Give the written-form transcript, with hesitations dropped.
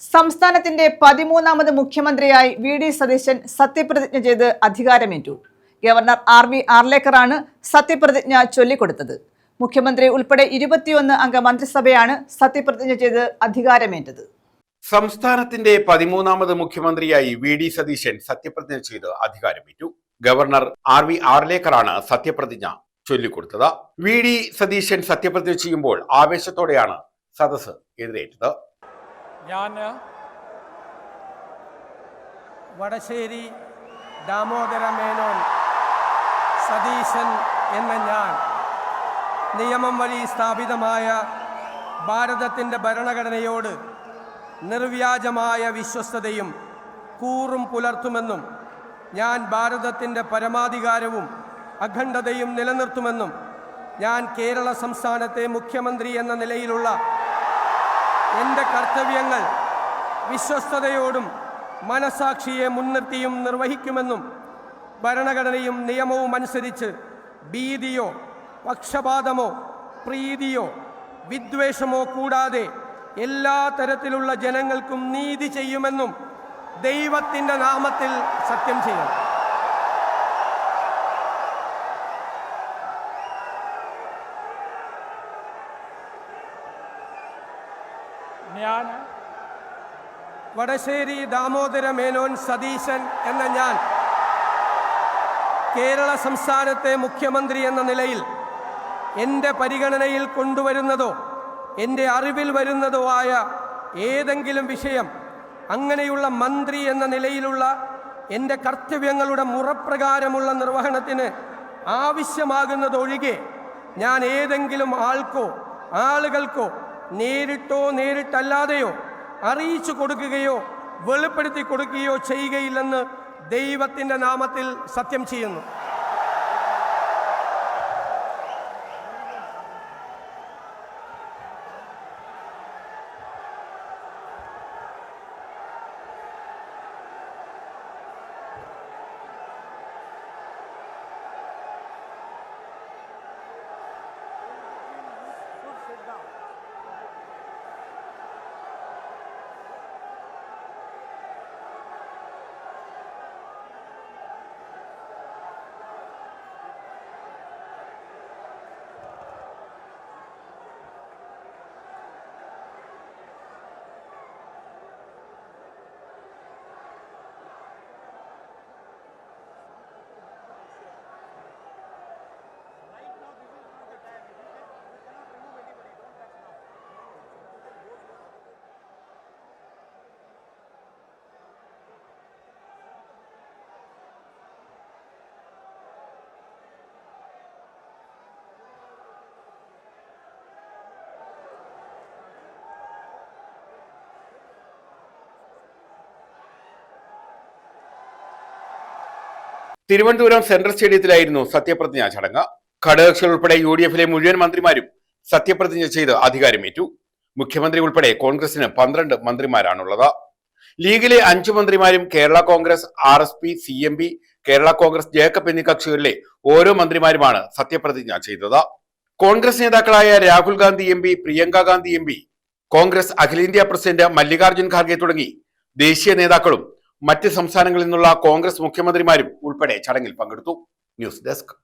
സംസ്ഥാനത്തിന്റെ 13ാമത് മുഖ്യമന്ത്രിയായി വി.ഡി. സതീശൻ സത്യപ്രതിജ്ഞ ചെയ്ത് അധികാരമേറ്റു. ഗവർണർ ആർ.വി. ആർലേക്കറാണ് സത്യപ്രതിജ്ഞ ചൊല്ലിക്കൊടുത്തത്. മുഖ്യമന്ത്രി ഉൾപ്പെടെ 21 അംഗ മന്ത്രിസഭയാണ് സത്യപ്രതിജ്ഞ ചെയ്ത് അധികാരമേറ്റത്. സംസ്ഥാനത്തിന്റെ 13ാമത് മുഖ്യമന്ത്രിയായി വി.ഡി. സതീശൻ സത്യപ്രതിജ്ഞ ചെയ്ത് അധികാരമേറ്റു. ഗവർണർ ആർ.വി. ആർലേക്കറാണ് സത്യപ്രതിജ്ഞ ചൊല്ലിക്കൊടുത്തത്. വി.ഡി. സതീശൻ സത്യപ്രതിജ്ഞ ചെയ്യുമ്പോൾ ആവേശത്തോടെയാണ് സദസ്സ് എതിരേറ്റത്. ഞാൻ വടശ്ശേരി ദാമോദര മേനോൻ സതീശൻ എന്ന ഞാൻ നിയമം വഴി സ്ഥാപിതമായ ഭാരതത്തിൻ്റെ ഭരണഘടനയോട് നിർവ്യാജമായ വിശ്വസ്തതയും കൂറും പുലർത്തുമെന്നും ഞാൻ ഭാരതത്തിൻ്റെ പരമാധികാരവും അഖണ്ഡതയും നിലനിർത്തുമെന്നും ഞാൻ കേരള സംസ്ഥാനത്തെ മുഖ്യമന്ത്രി എന്ന നിലയിലുള്ള എൻ്റെ കർത്തവ്യങ്ങൾ വിശ്വസ്തയോടും മനസാക്ഷിയെ മുൻനിർത്തിയും നിർവഹിക്കുമെന്നും ഭരണഘടനയും നിയമവും അനുസരിച്ച് ഭീതിയോ പക്ഷപാതമോ പ്രീതിയോ വിദ്വേഷമോ കൂടാതെ എല്ലാ തരത്തിലുള്ള ജനങ്ങൾക്കും നീതി ചെയ്യുമെന്നും ദൈവത്തിൻ്റെ നാമത്തിൽ സത്യം ചെയ്യും. ഞാൻ വടശ്ശേരി ദാമോദര മേനോൻ സതീശൻ എന്ന ഞാൻ കേരള സംസ്ഥാനത്തെ മുഖ്യമന്ത്രി എന്ന നിലയിൽ എൻ്റെ പരിഗണനയിൽ കൊണ്ടുവരുന്നതോ എൻ്റെ അറിവിൽ വരുന്നതോ ആയ ഏതെങ്കിലും വിഷയം അങ്ങനെയുള്ള മന്ത്രി എന്ന നിലയിലുള്ള എൻ്റെ കർത്തവ്യങ്ങളുടെ മുറപ്രകാരമുള്ള നിർവഹണത്തിന് ആവശ്യമാകുന്നതൊഴികെ ഞാൻ ഏതെങ്കിലും ആൾക്കോ ആളുകൾക്കോ നേരിട്ടോ നേരിട്ടല്ലാതെയോ അറിയിച്ചു കൊടുക്കുകയോ വെളിപ്പെടുത്തി കൊടുക്കുകയോ ചെയ്യുകയില്ലെന്ന് ദൈവത്തിൻ്റെ നാമത്തിൽ സത്യം ചെയ്യുന്നു. തിരുവനന്തപുരം സെൻട്രൽ സ്റ്റേഡിയത്തിലായിരുന്നു സത്യപ്രതിജ്ഞാ ചടങ്ങ്. ഘടകകക്ഷികൾ ഉൾപ്പെടെ യു.ഡി.എഫിലെ മുഴുവൻ മന്ത്രിമാരും സത്യപ്രതിജ്ഞ ചെയ്ത് അധികാരമേറ്റു. മുഖ്യമന്ത്രി ഉൾപ്പെടെ കോൺഗ്രസിന് 12 മന്ത്രിമാരാണുള്ളത്. ലീഗിലെ 5 മന്ത്രിമാരും കേരള കോൺഗ്രസ്, ആർ.എസ്.പി, CMP, കേരള കോൺഗ്രസ് ജേക്കബ് എന്നീ കക്ഷികളിലെ ഓരോ മന്ത്രിമാരുമാണ് സത്യപ്രതിജ്ഞ ചെയ്തത്. കോൺഗ്രസ് നേതാക്കളായ രാഹുൽ ഗാന്ധി MP, പ്രിയങ്ക ഗാന്ധി MP, കോൺഗ്രസ് അഖിലേന്ത്യാ പ്രസിഡന്റ് മല്ലികാർജ്ജുൻ ഖാർഗെ തുടങ്ങി ദേശീയ നേതാക്കളും മറ്റ് സംസ്ഥാനങ്ങളിൽ നിന്നുള്ള കോൺഗ്രസ് മുഖ്യമന്ത്രിമാരും ഉൾപ്പെടെ ചടങ്ങിൽ പങ്കെടുത്തു. News desk.